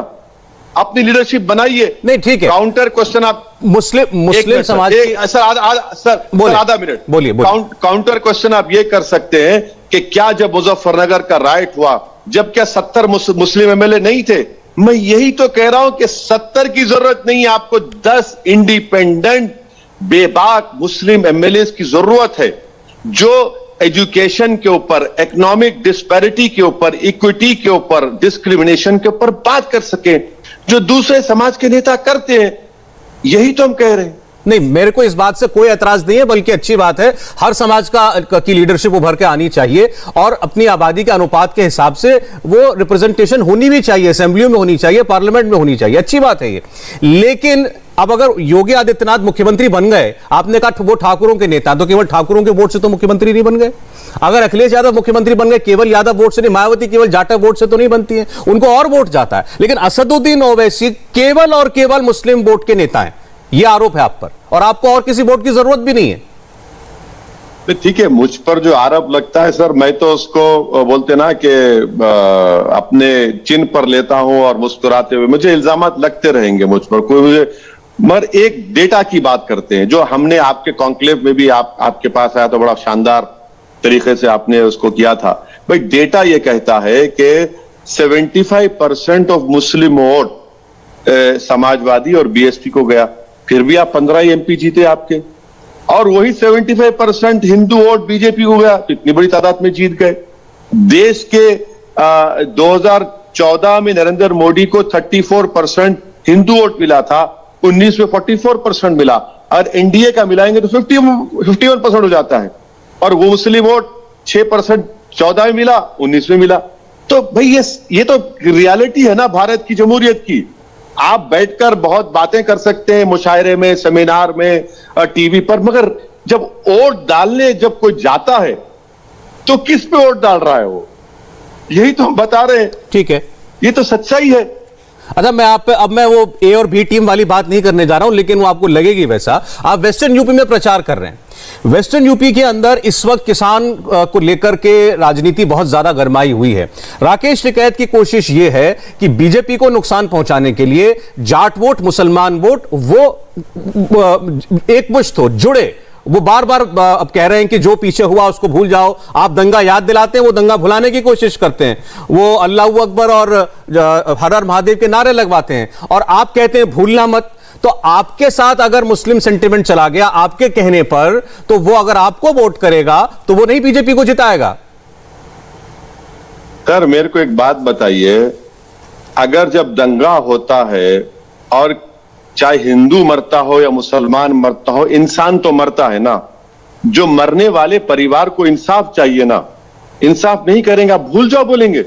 अपनी लीडरशिप बनाइए। नहीं ठीक है, काउंटर क्वेश्चन आप मुस्लिम समाज सर आधा मिनट बोलिए। काउंटर क्वेश्चन आप ये कर सकते हैं कि क्या जब मुजफ्फरनगर का राइट हुआ, जब क्या 70 मुस्लिम एमएलए नहीं थे? मैं यही तो कह रहा हूं कि 70 की जरूरत नहीं है, आपको 10 इंडिपेंडेंट बेबाक मुस्लिम एमएलए की जरूरत है, जो एजुकेशन के ऊपर, इकोनॉमिक डिस्पैरिटी के ऊपर, इक्विटी के ऊपर, डिस्क्रिमिनेशन के ऊपर बात कर सके, जो दूसरे समाज के नेता करते हैं। यही तो हम कह रहे हैं। नहीं, मेरे को इस बात से कोई एतराज नहीं है, बल्कि अच्छी बात है, हर समाज की लीडरशिप उभर के आनी चाहिए और अपनी आबादी के अनुपात के हिसाब से वो रिप्रेजेंटेशन होनी भी चाहिए, असेंबलियों में होनी चाहिए, पार्लियामेंट में होनी चाहिए, अच्छी बात है ये। लेकिन अब अगर योगी आदित्यनाथ मुख्यमंत्री बन गए, आपने कहा वो ठाकुरों के नेता, तो केवल ठाकुरों के वोट से तो मुख्यमंत्री नहीं बन गए। अगर अखिलेश यादव मुख्यमंत्री बन गए केवल यादव वोट से नहीं, मायावती केवल जाटव वोट से तो नहीं बनती है, उनको और वोट जाता है। लेकिन असदुद्दीन ओवैसी केवल और केवल मुस्लिम वोट के नेता हैं, यह आरोप है आप पर, और आपको और किसी वोट की जरूरत भी नहीं है। ठीक है, मुझ पर जो आरोप लगता है सर, मैं तो उसको बोलते ना कि अपने चिन्ह पर लेता हूं और मुस्कुराते हुए, मुझे इल्जामात लगते रहेंगे मुझ पर, कोई मुझे, मगर एक डेटा की बात करते हैं, जो हमने आपके कॉन्क्लेव में भी आपके पास आया तो बड़ा शानदार तरीके से आपने उसको किया था। भाई डेटा ये कहता है कि 75% ऑफ मुस्लिम वोट समाजवादी और बीएसपी को गया, फिर भी आप 15 एमपी जीते आपके। और वही 75% हिंदू वोट बीजेपी को गया, तो इतनी बड़ी तादाद में जीत गए। देश के 2014 में नरेंद्र मोदी को 34% हिंदू वोट मिला था, 19 में 44% मिला, और एनडीए का मिलाएंगे तो 51% हो जाता है। और वो मुस्लिम वोट 6% 14 में मिला, 19 में मिला। तो भाई ये तो रियलिटी है ना भारत की जमहूरियत की। आप बैठकर बहुत बातें कर सकते हैं मुशायरे में, सेमिनार में, टीवी पर, मगर जब वोट डालने जब कोई जाता है तो किस पे वोट डाल रहा है वो, यही तो हम बता रहे हैं। ठीक है, ये तो सच्चाई है। अच्छा, अब मैं वो ए और बी टीम वाली बात नहीं करने जा रहा हूं, लेकिन वो आपको लगेगी वैसा। आप वेस्टर्न यूपी में प्रचार कर रहे हैं। वेस्टर्न यूपी के अंदर इस वक्त किसान को लेकर के राजनीति बहुत ज्यादा गरमाई हुई है। राकेश टिकैत की कोशिश यह है कि बीजेपी को नुकसान पहुंचाने के लिए जाट वोट, मुसलमान वोट, वो एक मुश्त हो, जुड़े। वो बार बार अब कह रहे हैं कि जो पीछे हुआ उसको भूल जाओ। आप दंगा याद दिलाते हैं, वो दंगा भुलाने की कोशिश करते हैं। वो अल्लाहू अकबर और हर हर महादेव के नारे लगवाते हैं, और आप कहते हैं भूलना मत। तो आपके साथ अगर मुस्लिम सेंटिमेंट चला गया आपके कहने पर, तो वो अगर आपको वोट करेगा तो वो नहीं बीजेपी को जिताएगा। सर, मेरे को एक बात बताइए, अगर जब दंगा होता है और चाहे हिंदू मरता हो या मुसलमान मरता हो, इंसान तो मरता है ना। जो मरने वाले परिवार को इंसाफ चाहिए ना, इंसाफ नहीं करेंगे, आप भूल जाओ बोलेंगे।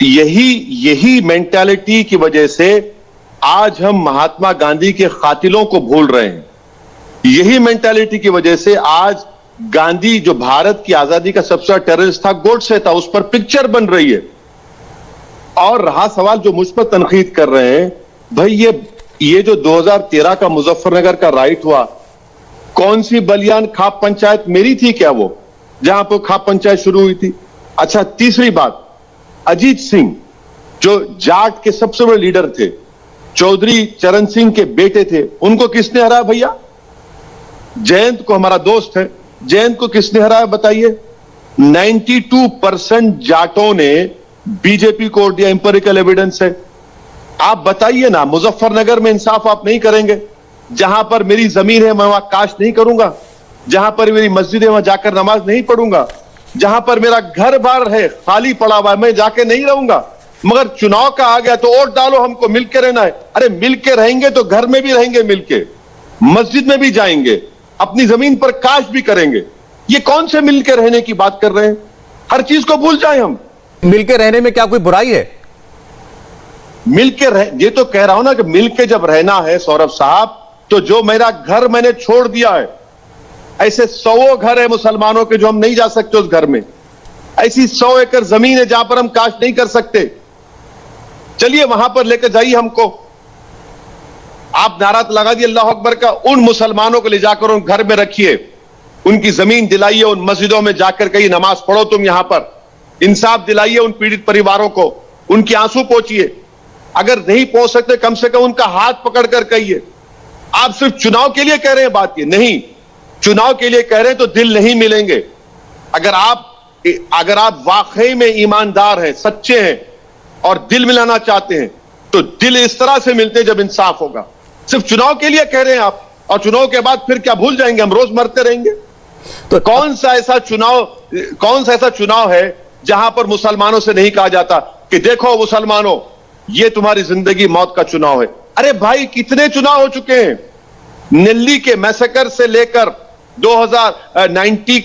यही मेंटालिटी की वजह से आज हम महात्मा गांधी के कातिलों को भूल रहे हैं। यही मेंटालिटी की वजह से आज गांधी, जो भारत की आजादी का सबसे बड़ा टेररिस्ट था, गोडसे था, उस पर पिक्चर बन रही है। और रहा सवाल जो मुझ पर तनकीद कर रहे हैं, भाई ये जो 2013 का मुजफ्फरनगर का राइट हुआ, कौन सी बलियान खाप पंचायत मेरी थी क्या वो, जहां पर खाप पंचायत शुरू हुई थी? अच्छा, तीसरी बात, अजीत सिंह जो जाट के सबसे बड़े लीडर थे, चौधरी चरण सिंह के बेटे थे, उनको किसने हराया भैया? जयंत को, हमारा दोस्त है, जयंत को किसने हराया बताइए? 92% जाटों ने बीजेपी को वोट दिया, इंपेरिकल एविडेंस है। आप बताइए ना, मुजफ्फरनगर में इंसाफ आप नहीं करेंगे? जहां पर मेरी जमीन है मैं वहां काश नहीं करूंगा, जहां पर मेरी मस्जिद है वहां जाकर नमाज नहीं पढ़ूंगा, जहां पर मेरा घर बार है खाली पड़ा हुआ है मैं जाके नहीं रहूंगा। मगर चुनाव का आ गया तो वोट डालो, हमको मिलके रहना है। अरे मिलके रहेंगे तो घर में भी रहेंगे, मिलके मस्जिद में भी जाएंगे, अपनी जमीन पर काश भी करेंगे। ये कौन से मिलके रहने की बात कर रहे हैं? हर चीज को भूल जाए हम। मिलके रहने में क्या कोई बुराई है? मिलके रह, ये तो कह रहा हूं ना कि मिलके जब रहना है सौरभ साहब, तो जो मेरा घर मैंने छोड़ दिया है, ऐसे 100 घर है मुसलमानों के जो हम नहीं जा सकते उस घर में, ऐसी 100 एकड़ जमीन है जहां पर हम काश नहीं कर सकते, चलिए वहां पर लेकर जाइए हमको। आप नारा लगा दिए अल्लाह अकबर का, उन मुसलमानों को ले जाकर उन घर में रखिए, उनकी जमीन दिलाइए, उन मस्जिदों में जाकर कहीं नमाज पढ़ो, तुम यहां पर इंसाफ दिलाइए उन पीड़ित परिवारों को, उनके आंसू पहुंचिए। अगर नहीं पहुंच सकते कम से कम उनका हाथ पकड़कर कहिए। आप सिर्फ चुनाव के लिए कह रहे हैं बात, ये नहीं, चुनाव के लिए कह रहे हैं तो दिल नहीं मिलेंगे। अगर आप वाकई में ईमानदार हैं, सच्चे हैं और दिल मिलाना चाहते हैं, तो दिल इस तरह से मिलते हैं जब इंसाफ होगा। सिर्फ चुनाव के लिए कह रहे हैं आप, और चुनाव के बाद फिर क्या भूल जाएंगे? हम रोज मरते रहेंगे। तो कौन सा ऐसा चुनाव है जहां पर मुसलमानों से नहीं कहा जाता कि देखो मुसलमानों, ये तुम्हारी जिंदगी मौत का चुनाव है? अरे भाई, कितने चुनाव हो चुके हैं। दिल्ली के मैसेकर से लेकर 90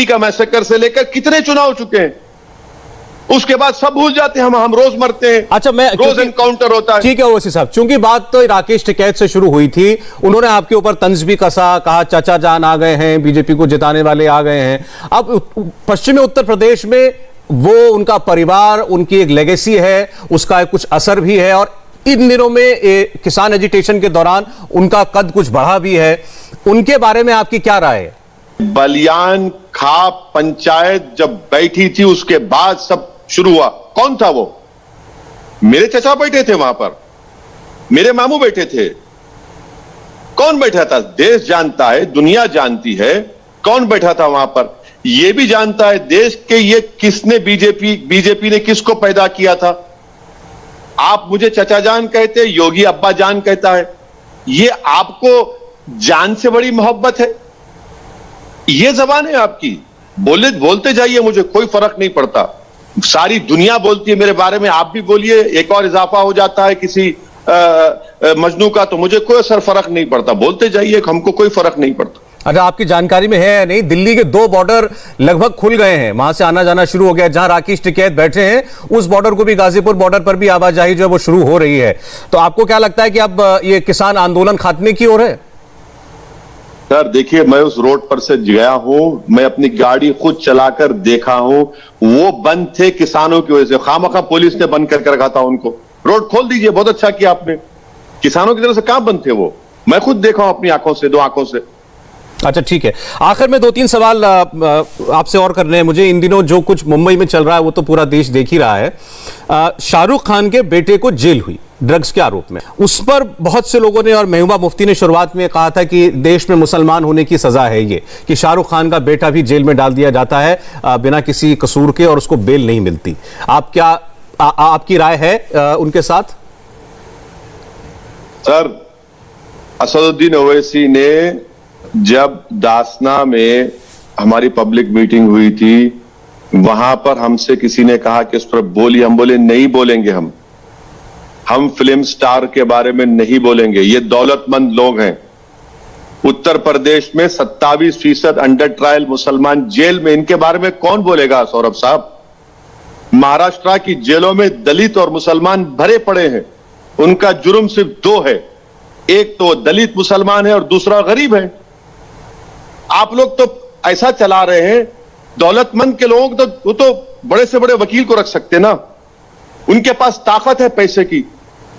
का मैसेकर से लेकर कितने चुनाव हो चुके हैं। उसके बाद सब भूल जाते हैं, हम रोज मरते हैं। अच्छा, मैं रोज एनकाउंटर होता है। ठीक है ओवैसी साहब, चूंकि बात तो राकेश टिकैत से शुरू हुई थी, उन्होंने आपके ऊपर तंज भी कसा, कहा चाचा जान आ गए हैं, बीजेपी को जिताने वाले आ गए हैं। अब पश्चिमी उत्तर प्रदेश में वो उनका परिवार, उनकी एक लेगेसी है, उसका कुछ असर भी है, और इन दिनों में किसान एजिटेशन के दौरान उनका कद कुछ बढ़ा भी है। उनके बारे में आपकी क्या राय है? बलियान खाप पंचायत जब बैठी थी उसके बाद सब शुरू हुआ। कौन था वो? मेरे चचा बैठे थे वहां पर, मेरे मामू बैठे थे। कौन बैठा था? देश जानता है, दुनिया जानती है कौन बैठा था वहां पर। यह भी जानता है देश के ये किसने, बीजेपी ने किसको पैदा किया था। आप मुझे चचा जान कहते, योगी अब्बा जान कहता है। ये आपको जान से बड़ी मोहब्बत है? ये जबान है आपकी, बोलते जाइए, मुझे कोई फर्क नहीं पड़ता। सारी दुनिया बोलती है मेरे बारे में, आप भी बोलिए, एक और इजाफा हो जाता है किसी मजनू का तो मुझे कोई असर फर्क नहीं पड़ता, बोलते जाइए, हमको कोई फर्क नहीं पड़ता। अच्छा, आपकी जानकारी में है या नहीं, दिल्ली के 2 बॉर्डर लगभग खुल गए हैं, वहां से आना जाना शुरू हो गया। जहां राकेश टिकैत बैठे हैं उस बॉर्डर को भी, गाजीपुर बॉर्डर पर भी आवाजाही जो है वो शुरू हो रही है। तो आपको क्या लगता है कि अब ये किसान आंदोलन खात्मे की ओर है? सर देखिए, मैं उस रोड पर से गया हूं, मैं अपनी गाड़ी खुद चलाकर देखा हूं, वो बंद थे किसानों की वजह से। खामखा पुलिस ने बंद करके रखा था उनको। रोड खोल दीजिए, बहुत अच्छा किया आपने। किसानों की तरफ से कहां बंद थे वो? मैं खुद देखा हूं अपनी आंखों से, 2 आंखों से। अच्छा ठीक है, आखिर में 2-3 सवाल आपसे और करने हैं मुझे। इन दिनों जो कुछ मुंबई में चल रहा है वो तो पूरा देश देख ही रहा है। शाहरुख खान के बेटे को जेल हुई ड्रग्स के आरोप में, उस पर बहुत से लोगों ने और महबूबा मुफ्ती ने शुरुआत में कहा था कि देश में मुसलमान होने की सजा है ये, कि शाहरुख खान का बेटा भी जेल में डाल दिया जाता है बिना किसी कसूर के और उसको बेल नहीं मिलती। आपकी राय है उनके साथ? सर, असदुद्दीन ओवैसी ने जब दासना में हमारी पब्लिक मीटिंग हुई थी, वहां पर हमसे किसी ने कहा कि उस पर बोलिए, हम बोले नहीं बोलेंगे, हम फिल्म स्टार के बारे में नहीं बोलेंगे, ये दौलतमंद लोग हैं। उत्तर प्रदेश में 27% अंडर ट्रायल मुसलमान जेल में, इनके बारे में कौन बोलेगा सौरभ साहब? महाराष्ट्र की जेलों में दलित और मुसलमान भरे पड़े हैं, उनका जुर्म सिर्फ 2 है, एक तो दलित मुसलमान है और दूसरा गरीब है। आप लोग तो ऐसा चला रहे हैं, दौलतमंद के लोग तो वो तो बड़े से बड़े वकील को रख सकते ना, उनके पास ताकत है पैसे की।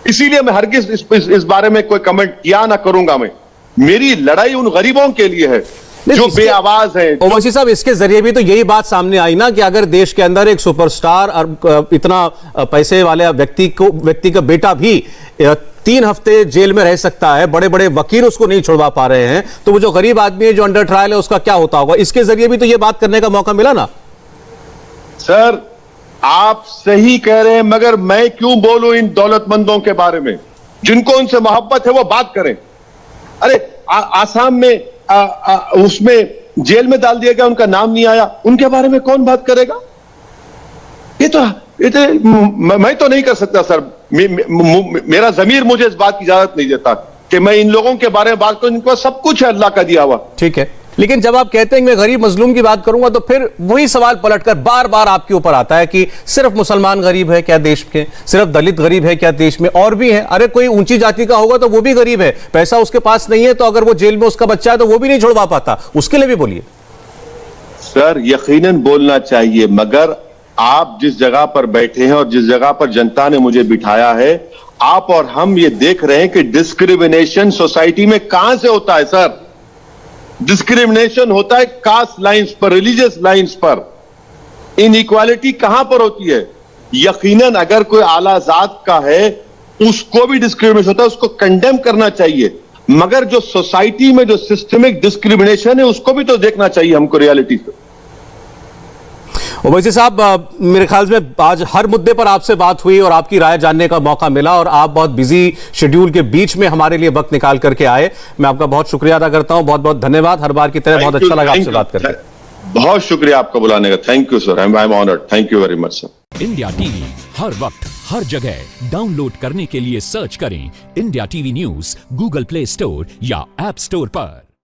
इसीलिए मैं हरगिज इस बारे में कोई कमेंट किया ना करूंगा। मेरी लड़ाई उन गरीबों के लिए है जो बेआवाज है। ओवैसी साहब, इसके जरिए भी तो यही बात सामने आई ना कि अगर देश के अंदर एक सुपरस्टार और इतना पैसे वाले व्यक्ति का बेटा भी 3 हफ्ते जेल में रह सकता है, बड़े बड़े वकील उसको नहीं छुड़वा पा रहे हैं, तो वो जो गरीब आदमी है जो अंडर ट्रायल है उसका क्या होता होगा? इसके जरिए भी तो ये बात करने का मौका मिला ना। सर आप सही कह रहे हैं, मगर मैं क्यों बोलूं इन दौलतमंदों के बारे में? जिनको उनसे मोहब्बत है वो बात करें। अरे आसाम में उसमें जेल में डाल दिया गया, उनका नाम नहीं आया, उनके बारे में कौन बात करेगा? ये तो मैं तो नहीं कर सकता सर, मेरा ज़मीर मुझे इस बात की इजाजत नहीं देता कि मैं इन लोगों के बारे में बात करूं जिनको सब कुछ है अल्लाह का दिया हुआ। ठीक है, लेकिन जब आप कहते हैं कि मैं गरीब मजलूम की बात करूंगा तो फिर वही सवाल पलटकर बार बार आपके ऊपर आता है कि सिर्फ मुसलमान गरीब है क्या देश के, सिर्फ दलित गरीब है क्या देश में, और भी है। अरे कोई ऊंची जाति का होगा तो वो भी गरीब है, पैसा उसके पास नहीं है तो अगर वो जेल में उसका बच्चा है तो वो भी नहीं छुड़वा पाता, उसके लिए भी बोलिए। सर यकीनन बोलना चाहिए, मगर आप जिस जगह पर बैठे हैं और जिस जगह पर जनता ने मुझे बिठाया है, आप और हम ये देख रहे हैं कि डिस्क्रिमिनेशन सोसाइटी में कहां से होता है। सर डिस्क्रिमिनेशन होता है कास्ट लाइंस पर, रिलीजियस लाइंस पर। इनइक्वालिटी कहां पर होती है? यकीनन अगर कोई आला जात का है उसको भी डिस्क्रिमिनेशन होता है, उसको कंडेम करना चाहिए, मगर जो सोसाइटी में जो सिस्टमिक डिस्क्रिमिनेशन है उसको भी तो देखना चाहिए हमको रियलिटी से। ओवैसी साहब, मेरे ख्याल में आज हर मुद्दे पर आपसे बात हुई और आपकी राय जानने का मौका मिला, और आप बहुत बिजी शेड्यूल के बीच में हमारे लिए वक्त निकाल करके आए। मैं आपका बहुत शुक्रिया अदा करता हूं, बहुत बहुत धन्यवाद। हर बार की तरह बहुत अच्छा लगा आपसे बात करके। बहुत शुक्रिया आपका बुलाने का। Thank you sir, I am honoured. Thank you very much sir. India TV हर वक्त हर जगह डाउनलोड करने के लिए सर्च करें India TV news Google play store या ऐप स्टोर पर।